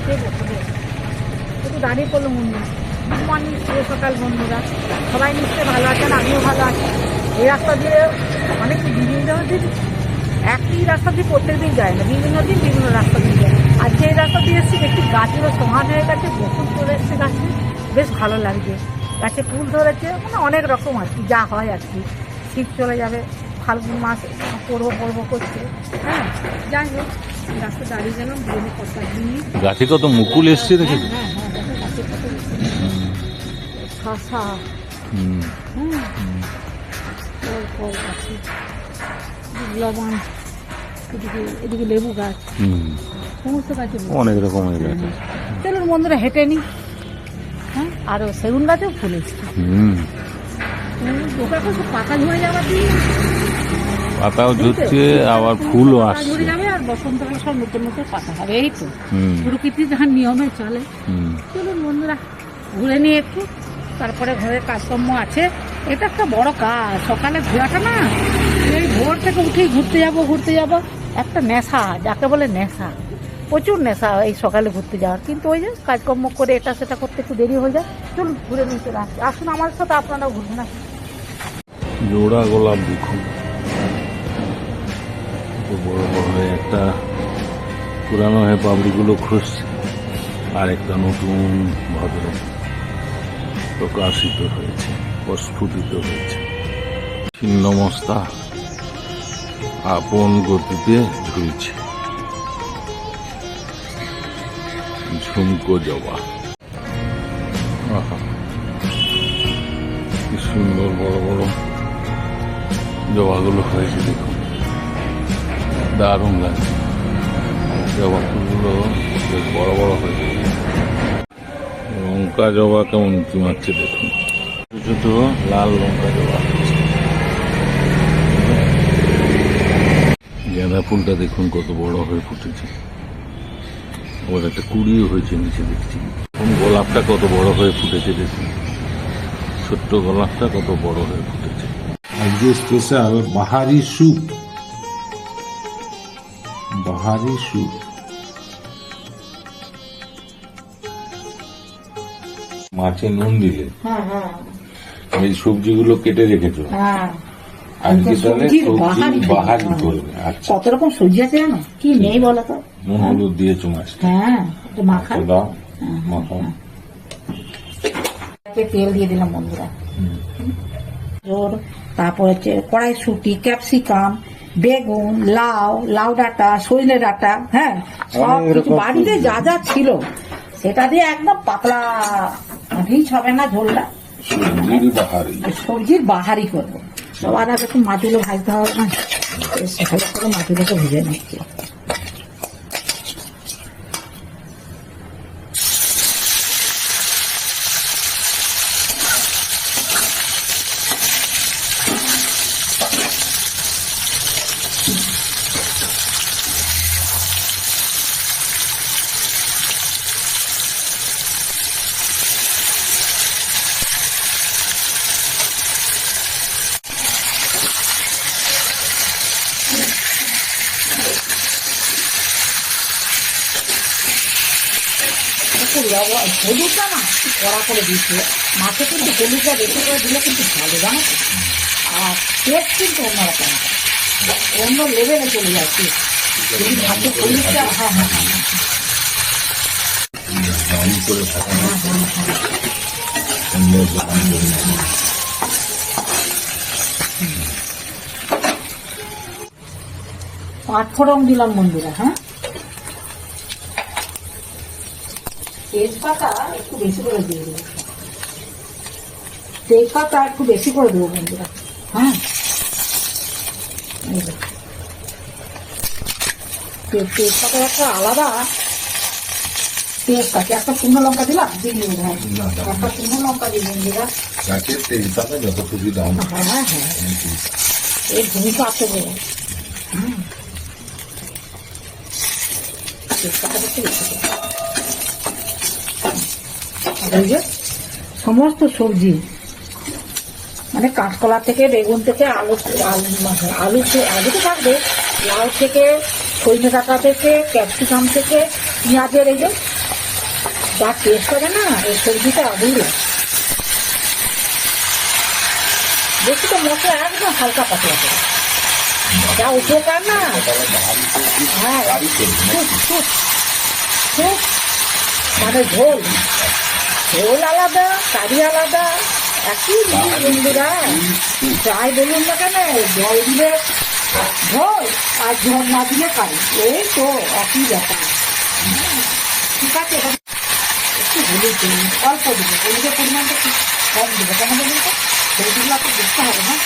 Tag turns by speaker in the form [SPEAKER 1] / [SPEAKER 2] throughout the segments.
[SPEAKER 1] কে বসবে একটু দাঁড়িয়ে পড়লো বন্ধু। গুড মর্নিং, শুভ সকাল বন্ধুরা। সবাই নিশ্চয়ই ভালো আছেন, আমিও ভালো আছি। এই রাস্তা দিয়ে অনেক বিভিন্ন দিন একই রাস্তা দিয়ে প্রত্যেক দিন যায় না, বিভিন্ন দিন বিভিন্ন রাস্তা দিয়ে যায়। আর যে রাস্তা দিয়ে এসেছি দেখছি গাছগুলো সমান হয়ে গেছে, বকুল চলে এসছে গাছে, বেশ ভালো লাগছে। গাছে ফুল ধরেছে, মানে অনেক রকম আর কি, যা হয় আর কি। শীত চলে যাবে, ফাল্গুন মাস পড়বো করছে। হ্যাঁ, যাই হোক, রাস্তা দাঁড়িয়ে গেলাম, বেরোনো কথা নিয়ে।
[SPEAKER 2] গাছে কত মুকুল এসছে দেখেছো?
[SPEAKER 1] হ্যাঁ হ্যাঁ, দেখো গাছে কত শশা, ফল গাছে, লবণ, এদিকে লেবু গাছ, সমস্ত গাছে
[SPEAKER 2] অনেক রকমের গাছ।
[SPEAKER 1] চলুন বন্ধুরা হেঁটে নি। হ্যাঁ, আরো সেগুন গাছেও ফুল এসছে। পাতা ঝরে যাওয়া দিয়ে
[SPEAKER 2] পাতাও ঝরছে, আবার ফুলও আসছে।
[SPEAKER 1] ঝরে যাবে আর বসন্তকালে সব নতুন নতুন পাতা হবে, এই তো প্রকৃতি যাহার নিয়মে চলে। চলুন বন্ধুরা ঘুরে নিয়ে একটু, তারপরে ঘরের কাজকর্ম আছে। এটা একটা বড় কাজ, সকালে ঘোরাটা না, এই ভোর থেকে উঠেই ঘুরতে যাবো একটা নেশা, যাকে বলে নেশা, প্রচুর নেশা এই সকালে ঘুরতে যাওয়ার। কিন্তু ওই যে কাজকর্ম করে এটা সেটা করতে একটু দেরি হয়ে যায়। চলুন ঘুরে নিয়ে চলে আসছি, আসুন আমার সাথে, আপনারাও ঘুরবেন। আসুন।
[SPEAKER 2] জোড়া গোলাপ দেখুন, বড় বড় হয়ে একটা পুরানো হয়ে পাপড়িগুলো খুঁজছে, আর একটা নতুন ভাবে প্রকাশিত হয়েছে, প্রস্ফুটিত হয়েছে। ছিন্নমস্তা আপন গতিতে ঝুলছে ঝুমকো জবা। কি সুন্দর বড় বড় জবাগুলো হয়েছে দেখুন, দারুণ লাগছে। জবা ফুলগুলো বেশ বড় বড় হয়েছে। লঙ্কা জবা কেমন উঁচু মারছে দেখুন, ছোট ছোট লাল লঙ্কা জবা হয়েছে। গাঁদা ফুলটা দেখুন কত বড় হয়ে ফুটেছে, ওর একটা কুড়িও হয়েছে নিচে দেখছি। গোলাপটা কত বড় হয়ে ফুটেছে দেখুন, ছোট্ট গোলাপটা কত বড় হয়ে ফুটেছে।
[SPEAKER 3] আজকে স্পেশাল বাহারি স্যুপ, বাহারি স্যুপ।
[SPEAKER 2] মাছে নুন দিলে
[SPEAKER 1] হ্যাঁ হ্যাঁ,
[SPEAKER 2] এই সবজিগুলো কেটে রেখেছো,
[SPEAKER 1] হ্যাঁ
[SPEAKER 2] আজকে তাহলে
[SPEAKER 1] সবজির
[SPEAKER 2] সবজি
[SPEAKER 1] বাহারি
[SPEAKER 2] বাহারি
[SPEAKER 1] করবে।
[SPEAKER 2] করবে। আচ্ছা,
[SPEAKER 1] কত রকম সবজি আছে জানো, কি নেই বলো তো।
[SPEAKER 2] নুন হলুদ দিয়েছো মাছটা,
[SPEAKER 1] হ্যাঁ, একটু মাখা
[SPEAKER 2] দাও মাখাও।
[SPEAKER 1] তেল দিয়ে দিলাম বন্ধুরা, তারপর হচ্ছে কড়াইশুঁটি, ক্যাপসিকাম, বেগুন, লাউ ডাঁটা, সজনে ডাঁটা, হ্যাঁ সব কিছু বাড়িতে যা যা ছিল সেটা দিয়ে একদম পাতলা, রিচ হবে না ঝোলটা, সবজির বাহারি করবো। সবার আগে তো মাছগুলো ভাজতে হবে না, ভালো করে মাছগুলোকে ভেজে নিচ্ছি। হলুদটা না কড়া করে দিচ্ছিল, মাছে কিন্তু হলুদটা বেশি করে দিলে কিন্তু ভালো, জানো তো। আর টেস্ট কিন্তু অন্যরকম, অন্য লেভেলে চলে যাচ্ছে যদি মাছে হলুদটা। হ্যাঁ হ্যাঁ হ্যাঁ হ্যাঁ, 5 ফোড়ন দিলাম বন্ধুরা। হ্যাঁ, তেজপাতা একটু বেশি করে দিয়ে দেবো, তেজপাতা একটু বেশি করে দেবো বন্ধুরা। হ্যাঁ, তেজপাতার একটা আলাদা টেস্ট আছে। একটা শুকনো লঙ্কা দিলাম, দিয়ে দেবো। হ্যাঁ, একটা শুকনো লঙ্কা দিয়ে বন্ধুরা।
[SPEAKER 2] যত খুশি দাও।
[SPEAKER 1] হ্যাঁ হ্যাঁ হ্যাঁ, এই ভূমিকা আছে বলে। তেজপাতাটা একটু বেশি করে। সমস্ত সবজি মানে কাঁচকলা থেকে, বেগুন থেকে, আলু তো থাকবে, লাউ থেকে, সজনে ডাঁটা থেকে, ক্যাপসিকাম থেকে, পেঁয়াজের এই যে যা টেস্ট হবে না এই সবজিটা আদুরে। বেশি তো মশলা একদম হালকা পাতলা করে, যা উপকার না। হ্যাঁ স্যুপ স্যুপ স্যুপ মানে ঝোল, ঝোল আলাদা কারি আলাদা, একই জিনিস বন্ধুরা। যাই বলুন না কেন, জল দিলে ঝোল আর ঝোল না দিলে কারি, এই তো একই ব্যাপার। ঠিক আছে, একটু হলুদ দিন, অল্প দেবো, হলুদের পরিমাণটা একটু কম দেবো, কেন বলুন তো হলুদগুলো তো দেখতে হবে না।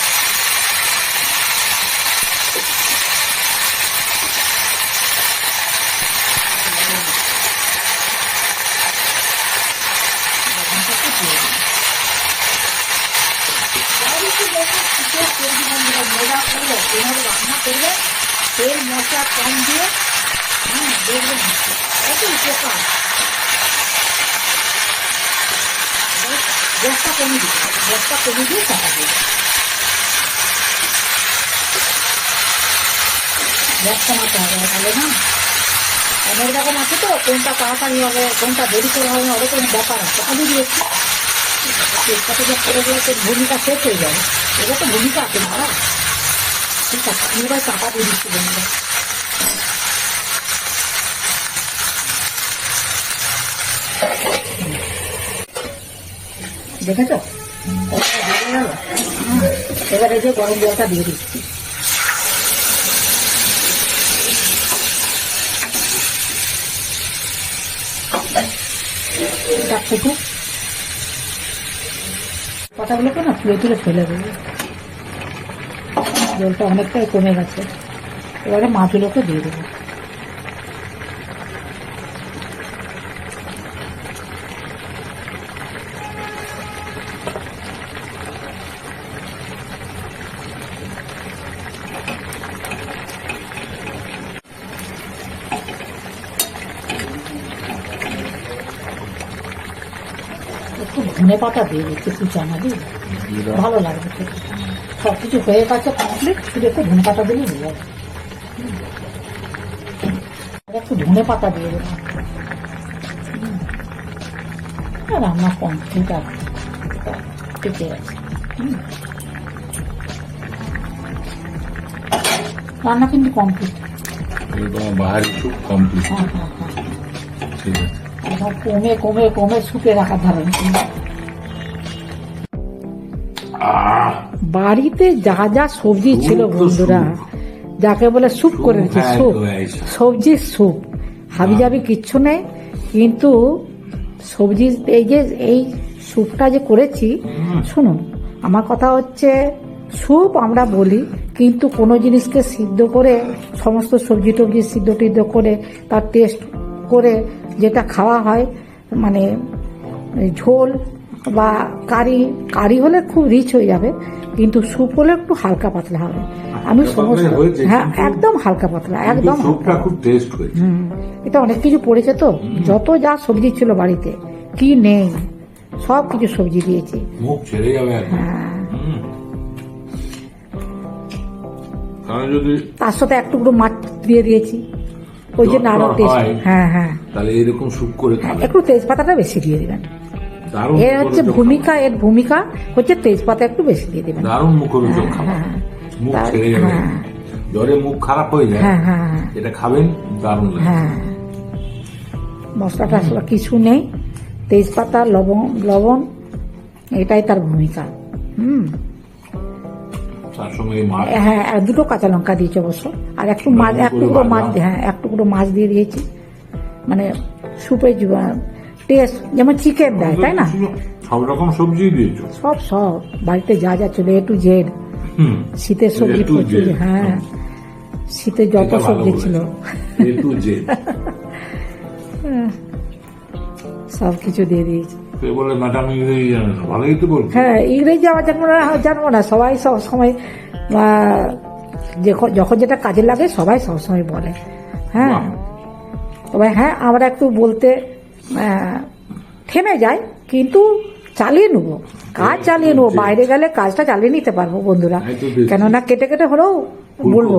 [SPEAKER 1] মজা করবে এভাবে রান্না করবে, তেল মশলা কম দিয়ে, দেখবেন কত উপকার। গ্যাসটা কমে দিতে হবে, গ্যাসটা কমে দিয়ে চাপা দেবে, গ্যাস কমাতে হবে, তাহলে না অনেক রকম আছে তো, কোনটা তাড়াতাড়ি হবে কোনটা দেরি করে হবে ওরকম ব্যাপার আছে। আমি দিয়েছি তেজপাতা যা করে গেলে তো ভূমিকা শেষ হয়ে যাবে, এটা তো ভূমিকা আছে না। ঠিক আছে, আমি এবার চাপা দিয়ে দিচ্ছি বন্ধুরা। দেখেছ এবার এই যে গরম জলটা দিয়ে দিচ্ছি। এটা ফুটুক, কথাগুলোকে না তুলে তুলে ফেলে দেবে, জলটা অনেকটাই কমে গেছে। এবারে মাছগুলোকে দিয়ে দেবো। একটু ধনে পাতা দিয়ে দিচ্ছি, কুচানো দিয়ে ভালো লাগবে খেতে। সব কিছু হয়ে গেছে কমপ্লিট, শুধু একটু ধনে পাতা দিলেই হয়ে যাবে। একটু ধনে পাতা দিয়ে দেবো, রান্না কমপ্লিট আর টিকে গেছে। রান্না কিন্তু কমপ্লিট,
[SPEAKER 2] বাহারি সুপ কমপ্লিট।
[SPEAKER 1] হ্যাঁ হ্যাঁ হ্যাঁ,
[SPEAKER 2] ঠিক আছে,
[SPEAKER 1] এখন কমে কমে কমে শুকে রাখার ধারণ। বাড়িতে যা যা সবজি ছিল বন্ধুরা, যাকে বলে স্যুপ করে দিচ্ছে, স্যুপ, সবজির স্যুপ, হাবিজাবি কিচ্ছু নেই। কিন্তু সবজি এই যে এই স্যুপটা যে করেছি, শুনুন আমার কথা হচ্ছে স্যুপ আমরা বলি, কিন্তু কোনো জিনিসকে সিদ্ধ করে সমস্ত সবজি টবজি সিদ্ধ টিদ্ধ করে তার টেস্ট করে যেটা খাওয়া হয়, মানে ঝোল বা কারি, কারি হলে খুব রিচ হয়ে যাবে, কিন্তু স্যুপ হলে একটু হালকা পাতলা হবে। আমি সমস্ত, হ্যাঁ একদম হালকা পাতলা, একদম
[SPEAKER 2] খুব টেস্ট হয়েছে।
[SPEAKER 1] এটা অনেক কিছু পড়েছে তো, যত যা সবজি ছিল বাড়িতে কি নেই সব কিছু সবজি দিয়েছি।
[SPEAKER 2] মুখ ছেড়ে যাবে।
[SPEAKER 1] হ্যাঁ,
[SPEAKER 2] যদি
[SPEAKER 1] তার সাথে এক টুকরো মাছ দিয়ে দিয়েছি, ওই জন্য আরো টেস্ট। হ্যাঁ হ্যাঁ,
[SPEAKER 2] তাহলে এরকম স্যুপ করে
[SPEAKER 1] একটু তেজপাতাটা বেশি দিয়ে দিবেন। এর হচ্ছে ভূমিকা, এর ভূমিকা হচ্ছে তেজপাতা একটু বেশি দিয়ে দিবেন।
[SPEAKER 2] দারুণ মুখরোচক খাবার, মুখ ছেড়ে যাবে। জ্বরে মুখ খারাপ হয়ে যায়,
[SPEAKER 1] হ্যাঁ হ্যাঁ,
[SPEAKER 2] এটা খাবেন দারুণ লাগে।
[SPEAKER 1] হ্যাঁ মশলা টসলা কিছু নেই, তেজপাতা লবণ এটাই তার ভূমিকা।
[SPEAKER 2] তার সঙ্গে মাছ,
[SPEAKER 1] হ্যাঁ দুটো কাঁচা লঙ্কা দিয়েছি অবশ্য, আর একটু মাছ, এক টুকরো মাছ, হ্যাঁ এক টুকরো মাছ দিয়ে দিয়েছি। মানে সুপের টেস্ট যেমন চিকেন দেয়, তাই না?
[SPEAKER 2] সব রকম সবজি দিয়েছো,
[SPEAKER 1] সব সব বাড়িতে যা যা ছিল A to Z। শীতের সবজি প্রচুর, হ্যাঁ শীতে যত সবজি ছিল সব কিছু দিয়ে দিয়েছি। হ্যাঁ ইংরেজি আমার জানবো না, সবাই সব সময় যখন যেটা কাজে লাগে সবাই সবসময় বলে। হ্যাঁ তবে হ্যাঁ আমরা একটু বলতে থেমে যাই, কিন্তু চালিয়ে নেবো, কাজ চালিয়ে নেবো, বাইরে গেলে কাজটা চালিয়ে নিতে পারবো বন্ধুরা, কেননা কেটে কেটে হলেও বলবো।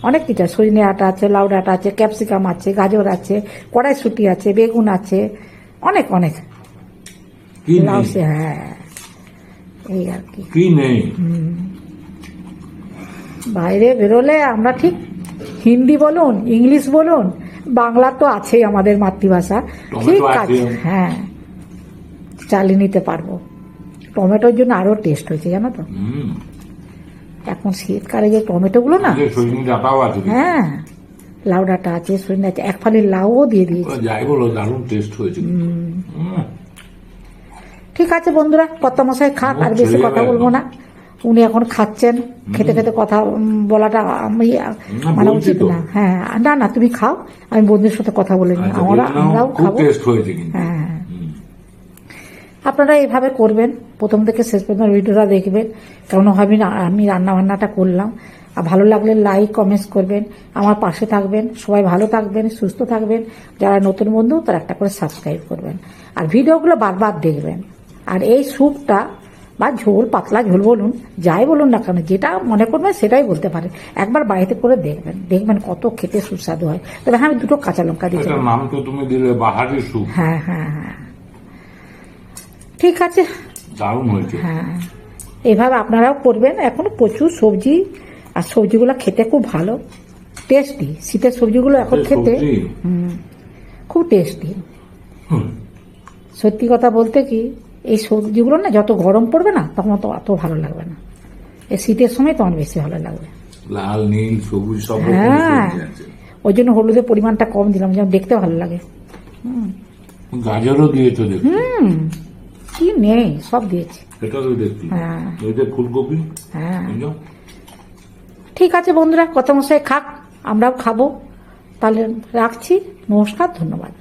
[SPEAKER 1] অনেক কিছু আছে, সজনে ডাঁটা আছে, লাউ ডাঁটা আছে, ক্যাপসিকাম আছে, গাজর আছে, কড়াইশুঁটি আছে, বেগুন আছে, অনেক অনেক
[SPEAKER 2] কি
[SPEAKER 1] লাউ
[SPEAKER 2] নেই?
[SPEAKER 1] হ্যাঁ, এই আর কি।
[SPEAKER 2] কি নেই?
[SPEAKER 1] বাইরে বেরোলে আমরা ঠিক হিন্দি বলুন, ইংলিশ বলুন, বাংলা তো আছেই আমাদের মাতৃভাষা, ঠিক
[SPEAKER 2] টমেটো
[SPEAKER 1] আছে,
[SPEAKER 2] আছে।
[SPEAKER 1] হ্যাঁ চালিয়ে নিতে পারবো। টমেটোর জন্য আরো টেস্ট হয়েছে জানো তো,
[SPEAKER 2] হুম,
[SPEAKER 1] এখন শীতকালে যে টমেটোগুলো না,
[SPEAKER 2] যে সজনে ডাঁটাও আছে।
[SPEAKER 1] হ্যাঁ লাউ ডাঁটা আছে, সজনে আছে, এক ফালি লাউও দিয়ে দিয়েছি।
[SPEAKER 2] যাই বলো, দারুণ টেস্ট হয়েছে।
[SPEAKER 1] ঠিক আছে বন্ধুরা, কর্তামশাই খাক, আর বেশি কথা বলবো না। উনি এখন খাচ্ছেন, খেতে খেতে কথা বলাটা আমি মানে
[SPEAKER 2] বলছি
[SPEAKER 1] উচিত
[SPEAKER 2] তো।
[SPEAKER 1] না। হ্যাঁ না না, তুমি খাও, আমি বন্ধুর সাথে কথা বলে নিই,
[SPEAKER 2] আচ্ছা,
[SPEAKER 1] আমরাও
[SPEAKER 2] খুব
[SPEAKER 1] খাবো।
[SPEAKER 2] টেস্ট হয়েছে কিন্তু।
[SPEAKER 1] হ্যাঁ আপনারা এইভাবে করবেন, প্রথম থেকে শেষ পর্যন্ত ভিডিওটা দেখবেন, কেমন ভাবে আমি রান্না বান্নাটা করলাম। আর ভালো লাগলে লাইক কমেন্টস করবেন, আমার পাশে থাকবেন। সবাই ভালো থাকবেন, সুস্থ থাকবেন। যারা নতুন বন্ধু তারা একটা করে সাবস্ক্রাইব করবেন, আর ভিডিওগুলো বারবার দেখবেন। আর এই স্যুপটা বা ঝোল, পাতলা ঝোল বলুন, যাই বলুন না কেন, যেটা মনে করবেন সেটাই বলতে পারেন। একবার বাড়িতে করে দেখবেন, দেখবেন কত খেতে সুস্বাদু হয়। তবে হ্যাঁ, আমি 2টো কাঁচা লঙ্কা দিতে
[SPEAKER 2] একটা নাম তো তুমি দিলে, বাহারি স্যুপ।
[SPEAKER 1] হ্যাঁ হ্যাঁ হ্যাঁ, ঠিক আছে।
[SPEAKER 2] দারুণ হয়েছে।
[SPEAKER 1] হ্যাঁ এইভাবে আপনারাও করবেন। এখন প্রচুর সবজি, আর সবজিগুলো খেতে খুব ভালো, টেস্টি। শীতের সবজিগুলো এখন খেতে
[SPEAKER 2] সবজি।
[SPEAKER 1] খুব টেস্টি।
[SPEAKER 2] হুম,
[SPEAKER 1] সত্যি কথা বলতে কি, এই সবজিগুলো না যত গরম পড়বে না, তখন তো অত ভালো লাগবে না। এই শীতের সময় তখন বেশি ভালো লাগবে।
[SPEAKER 2] লাল, নীল, সবুজ সব রকমের
[SPEAKER 1] হ্যাঁ,
[SPEAKER 2] সবজি আছে।
[SPEAKER 1] ওই জন্য হলুদের পরিমাণটা কম দিলাম, যেন দেখতে ভালো লাগে।
[SPEAKER 2] গাজরও দিয়েছো দেখছি।
[SPEAKER 1] কি নেই, সব দিয়েছি।
[SPEAKER 2] এটা তো দেখছি।
[SPEAKER 1] হ্যাঁ।
[SPEAKER 2] এই যে ফুলকপি।
[SPEAKER 1] হ্যাঁ
[SPEAKER 2] বুঝছো?
[SPEAKER 1] ঠিক আছে বন্ধুরা, কর্তামশাই খাক, আমরাও খাবো। তাহলে রাখছি, নমস্কার, ধন্যবাদ।